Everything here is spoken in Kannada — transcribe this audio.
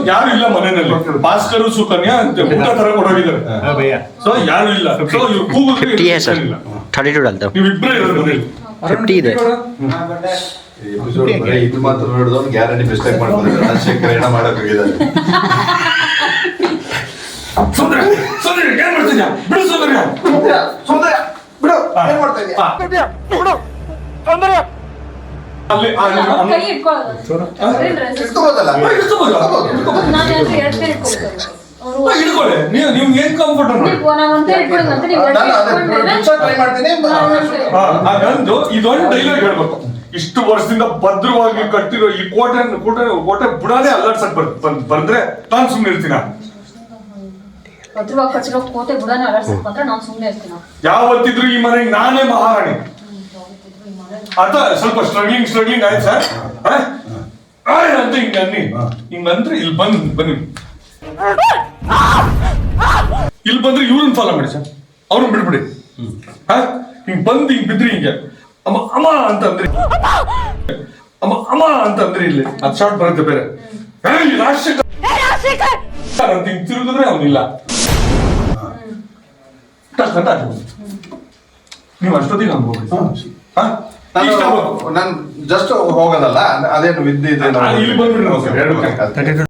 ಯಾರು ಇಲ್ಲ ಮನೆಯಲ್ಲಿ, ಭಾಸ್ಕರ್ ಸುಕನ್ಯಾ ಅಂತ ಊಟ ತರ ಕೊಡೋಗಿದ್ದಾರೆ. ಸೊ ಯಾರು ಇಲ್ಲ. ಸೊ ಇವ್ರು ಕೂಗಿದ್ರೆ ನೀವಿಬ್ಬರೇ ಇರೋದು ಮನೇಲಿ. 50 ಇದೆ. ಇದು ಮಾತ್ರ ನೋಡಿದವನು ಗ್ಯಾರಂಟಿ ಮಿಸ್ಟೇಕ್ ಮಾಡ್ತಾರೆ. ರಾಜಶೇಖರ್ ಏನ ಮಾಡಕ್ ಹೋಗಿದ್ದಾರೆ. ಏನ್ ಮಾಡ್ತಿದ್ಯಾ? ಬಿಡು ಸೌಂದರ್ಯ, ಬಿಡು, ಏನ್ ಮಾಡ್ತಾ ಇದ್ಯಾ? ಅಲ್ಲಿ ಇಟ್ಕೋಬೋದಲ್ಲ? ಹಿಡ್ಕೊಳ್ಳಿ. ನೀವು ಏನ್ ಕಂಫರ್ಟ್ ಟ್ರೈ ಮಾಡ್ತೀನಿ. ಹಾಗಂದು ಇದೊಂದು ಡೈಲಾಗ್ ಹೇಳ್ಬೇಕು. ಇಷ್ಟು ವರ್ಷದಿಂದ ಭದ್ರವಾಗಿ ಕಟ್ಟಿರೋ ಈ ಕೋಟೆ ಬುಡಾನೇ ಅಲ್ಲಾಡ್ಸಕ್ ಬಂದ್ರೆ ನಾನ್ ಸುಮ್ನೆ ಇರ್ತೀನ. ಯಾವತ್ತಿದ್ರು ಈ ಮನೆಗೆ ನಾನೇ ಮಹಾರಾಣಿ. ಅದ ಸ್ವಲ್ಪ ಸ್ಟ್ರಗ್ಲಿಂಗ್ ಆಯ್ತು ಸರ್ ಅಂತ ಹಿಂಗಂದ್ರೆ ಇಲ್ಲಿ ಬನ್ನಿ. ಇಲ್ಲಿ ಬಂದ್ರೆ ಇವ್ರನ್ನ ಫಾಲೋ ಮಾಡಿ ಸರ್, ಅವ್ರನ್ನ ಬಿಡ್ಬಿಡಿ. ಹಿಂಗ್ ಬಂದು ಹಿಂಗ್ ಬಿದ್ರಿ ಹಿಂಗೆ ಅಮ್ಮ ಅಂತ ಅಂದ್ರೆ ಇಲ್ಲಿ ಅದ್ ಶಾರ್ಟ್ ಬರುತ್ತೆ ಬೇರೆ. ರಾಜಶೇಖರ್ ಅಂತ ಹಿಂಗ್ ತಿರುಗಿದ್ರೆ ಅವನಿಲ್ಲ. ನೀವು ಅಷ್ಟೊತ್ತಿಗೆ ಅನ್ಬೋದು. ನಾನು ಜಸ್ಟ್ ಹೋಗೋದಲ್ಲ, ಅದೇನು ವಿದ್ಯೆ ಇದೆ. ಇಲ್ಲಿ ಬಂದ್ಬಿಡ್ರಿ.